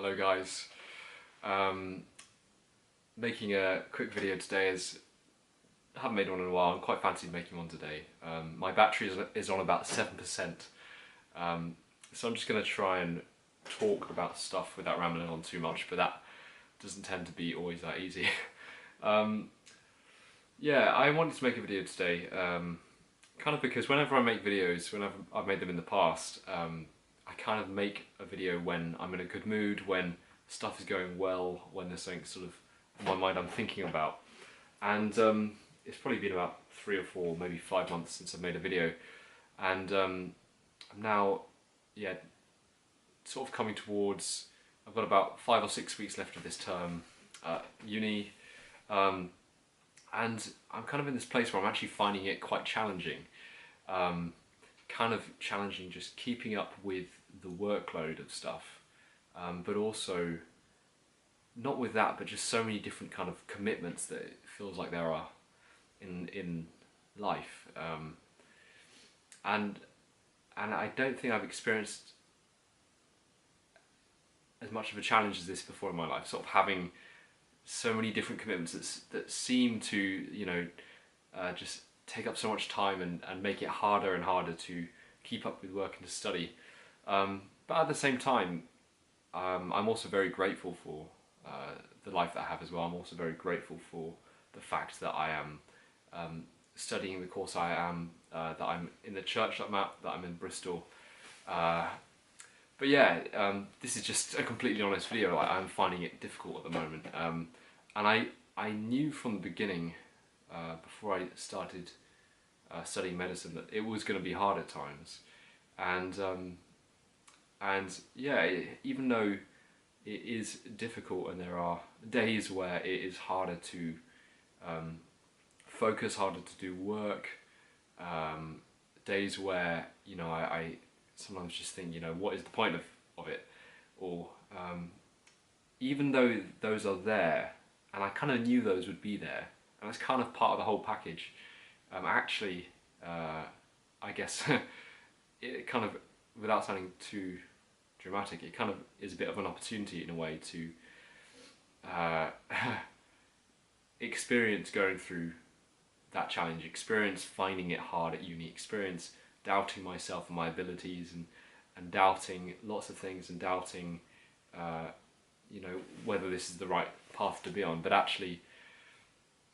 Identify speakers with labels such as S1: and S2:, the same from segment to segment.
S1: Hello guys. Um, Making a quick video today as I haven't made one in a while. I'm quite fancying making one today. My battery is on about 7%, so I'm just going to try and talk about stuff without rambling on too much, but that doesn't tend to be always that easy. um, yeah, I wanted to make a video today, kind of because whenever I make videos, whenever I've made them in the past, I kind of make a video when I'm in a good mood, when stuff is going well, when there's something sort of in my mind I'm thinking about. And it's probably been about 3 or 4, maybe 5 months since I've made a video. And I'm now, yeah, sort of coming towards, I've got about 5 or 6 weeks left of this term at uni. And I'm kind of in this place where I'm actually finding it quite challenging. Kind of challenging just keeping up with the workload of stuff, but also not with that, but just so many different kind of commitments that it feels like there are in life, and I don't think I've experienced as much of a challenge as this before in my life. Sort of having so many different commitments that seem to, just take up so much time and make it harder and harder to keep up with work and to study. But at the same time, I'm also very grateful for the life that I have as well. I'm also very grateful for the fact that I am studying the course I am, that I'm in the church that I'm at, that I'm in Bristol. But yeah, this is just a completely honest video. I'm finding it difficult at the moment. And I knew from the beginning, before I started studying medicine, that it was going to be hard at times. And yeah, even though it is difficult and there are days where it is harder to focus, harder to do work, days where, I sometimes just think, what is the point of it? Or even though those are there, and I kind of knew those would be there, and that's kind of part of the whole package. Actually, I guess it kind of, without sounding too dramatic, it kind of is a bit of an opportunity in a way to experience going through that challenge, experience finding it hard at uni, experience doubting myself and my abilities, and doubting lots of things, and doubting whether this is the right path to be on, but actually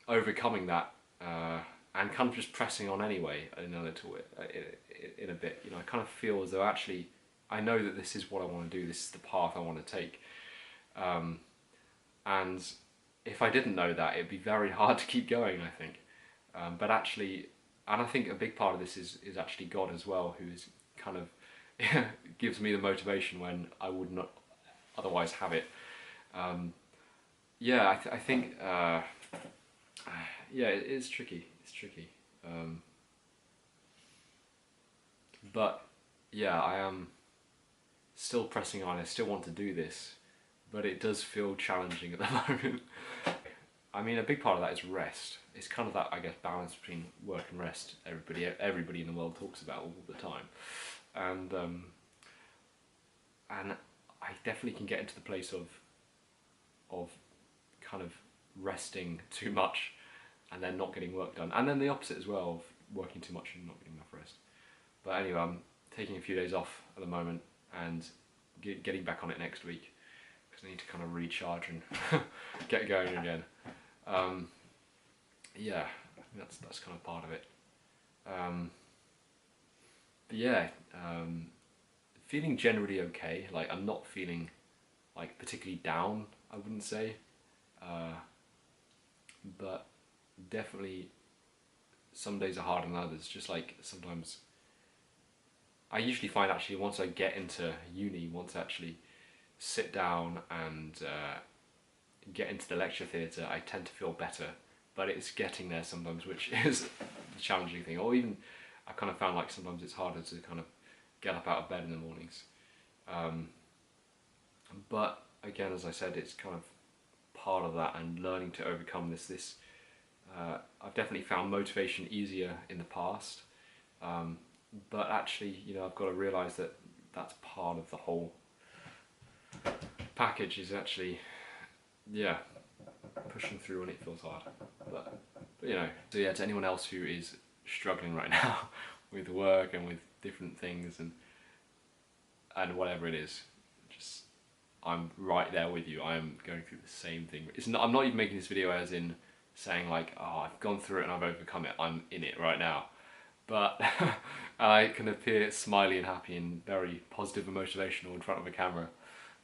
S1: overcoming that, and kind of just pressing on anyway in a little bit, in a bit. I kind of feel as though actually I know that this is what I want to do, this is the path I want to take, and if I didn't know that, it'd be very hard to keep going, I think. But actually, and I think a big part of this is actually God as well, who is kind of gives me the motivation when I would not otherwise have it. Yeah, I think yeah, it is tricky. It's tricky, but yeah, I am still pressing on. I still want to do this, but it does feel challenging at the moment. I mean, a big part of that is rest. It's kind of that, I guess, balance between work and rest. Everybody in the world talks about all the time, and I definitely can get into the place of kind of resting too much and then not getting work done, and then the opposite as well, of working too much and not getting enough rest. But anyway, I'm taking a few days off at the moment and getting back on it next week, because I need to kind of recharge and get going again. Yeah, I think that's kind of part of it. But yeah, feeling generally okay. Like, I'm not feeling like particularly down, I wouldn't say, but definitely some days are harder than others. Just like sometimes I usually find, actually, once I get into uni, once I actually sit down and get into the lecture theatre, I tend to feel better. But it's getting there sometimes, which is the challenging thing. Or even, I kind of found like sometimes it's harder to kind of get up out of bed in the mornings. But again, as I said, it's kind of part of that, and learning to overcome this. I've definitely found motivation easier in the past, but actually, I've got to realise that that's part of the whole package is actually, yeah, pushing through when it feels hard. But you know, so yeah, to anyone else who is struggling right now with work and with different things and whatever it is, just I'm right there with you. I am going through the same thing. It's not, I'm not even making this video as in saying like, oh, I've gone through it and I've overcome it. I'm in it right now. But I can appear smiley and happy and very positive and motivational in front of a camera.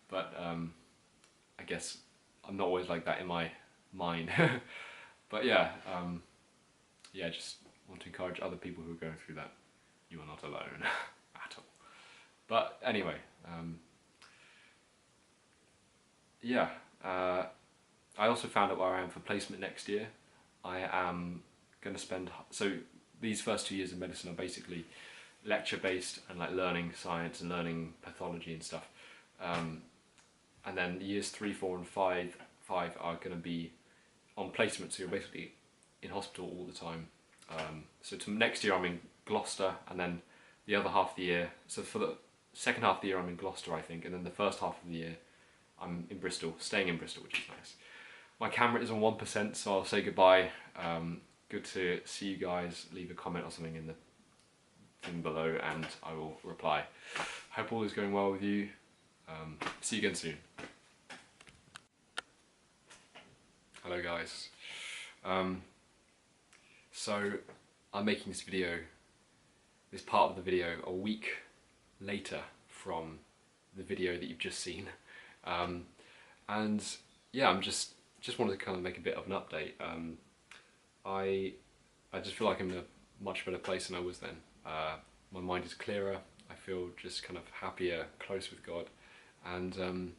S1: But I guess I'm not always like that in my mind. But yeah, yeah, just want to encourage other people who are going through that. You are not alone at all. But anyway, yeah, I also found out where I am for placement next year. I am going to spend, so these first 2 years of medicine are basically lecture based and like learning science and learning pathology and stuff. And then years 3, 4 and 5 are going to be on placement, so you're basically in hospital all the time. So to next year I'm in Gloucester, and then the other half of the year, so for the second half of the year I'm in Gloucester I think, and then the first half of the year I'm in Bristol, staying in Bristol, which is nice. My camera is on 1%, so I'll say goodbye. Good to see you guys. Leave a comment or something in the thing below and I will reply. Hope all is going well with you. See you again soon. Hello guys. So I'm making this video, this part of the video, a week later from the video that you've just seen. And yeah, I'm just wanted to kind of make a bit of an update. I just feel like I'm in a much better place than I was then. My mind is clearer. I feel just kind of happier, close with God, and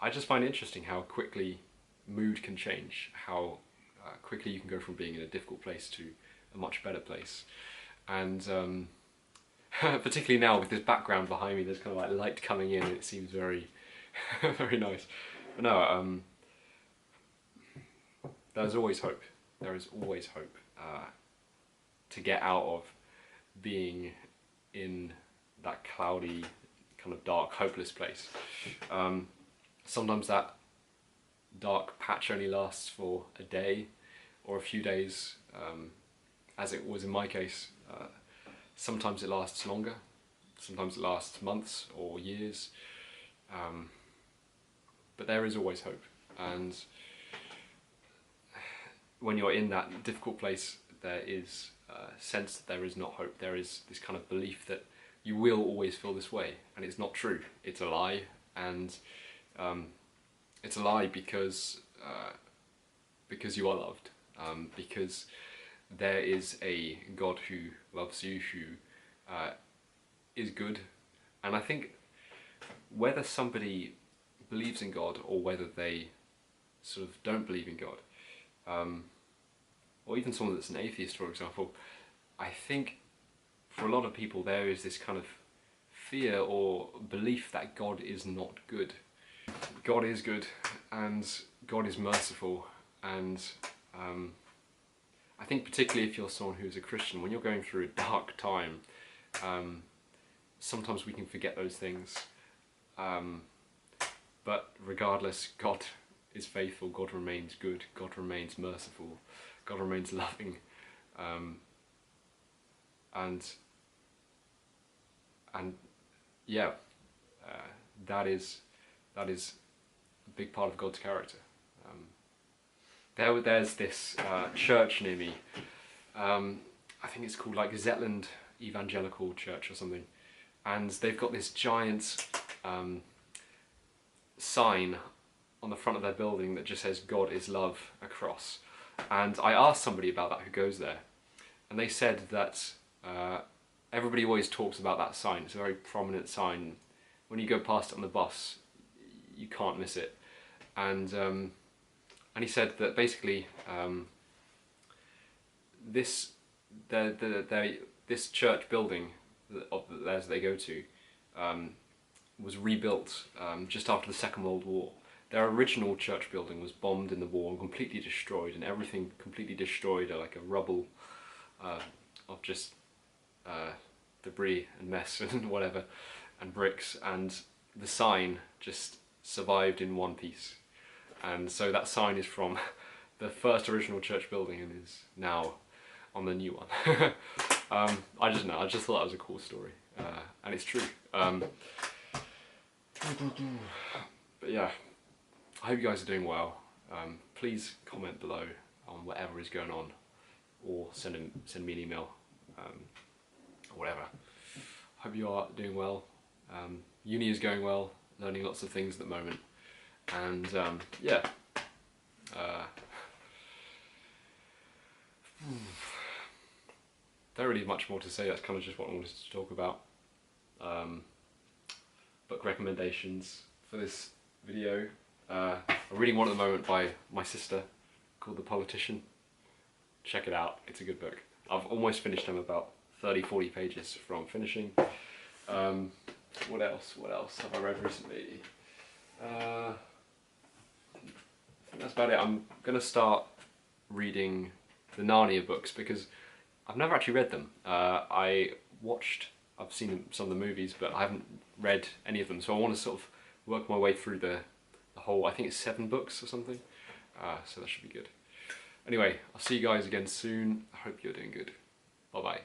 S1: I just find it interesting how quickly mood can change, how quickly you can go from being in a difficult place to a much better place. And particularly now with this background behind me, there's kind of like light coming in and it seems very, very nice. But no, there's always hope. There is always hope to get out of being in that cloudy, kind of dark, hopeless place. Sometimes that dark patch only lasts for a day or a few days, as it was in my case. Sometimes it lasts longer, sometimes it lasts months or years, but there is always hope. And when you're in that difficult place, there is a sense that there is not hope. There is this kind of belief that you will always feel this way, and it's not true. It's a lie, and it's a lie because you are loved, because there is a God who loves you, who is good. And I think whether somebody believes in God or whether they sort of don't believe in God, or even someone that's an atheist, for example, I think for a lot of people there is this kind of fear or belief that God is not good. God is good, and God is merciful, and I think particularly if you're someone who's a Christian, when you're going through a dark time, sometimes we can forget those things, but regardless, God is faithful, God remains good, God remains merciful, God remains loving, and yeah, that is a big part of God's character. There's this church near me, I think it's called like Zetland Evangelical Church or something, and they've got this giant sign on the front of their building that just says God is love across. And I asked somebody about that who goes there, and they said that everybody always talks about that sign. It's a very prominent sign. When you go past it on the bus, you can't miss it. And he said that basically this church building of theirs they go to was rebuilt just after the Second World War. Their original church building was bombed in the war and completely destroyed, and everything completely destroyed, like a rubble of just debris and mess and whatever, and bricks. And the sign just survived in one piece, and so that sign is from the first original church building and is now on the new one. I just thought that was a cool story, and it's true. But yeah, I hope you guys are doing well. Please comment below on whatever is going on, or send me an email, or whatever. Hope you are doing well. Uni is going well, learning lots of things at the moment, and yeah. Don't really have much more to say, that's kind of just what I wanted to talk about. Book recommendations for this video. I'm reading one at the moment by my sister called The Politician. Check it out, it's a good book. I've almost finished them, about 30-40 pages from finishing. What else have I read recently? I think that's about it. I'm going to start reading the Narnia books because I've never actually read them. I've seen some of the movies, but I haven't read any of them, so I want to sort of work my way through the whole, I think it's 7 books or something, so that should be good. Anyway, I'll see you guys again soon. I hope you're doing good. Bye bye.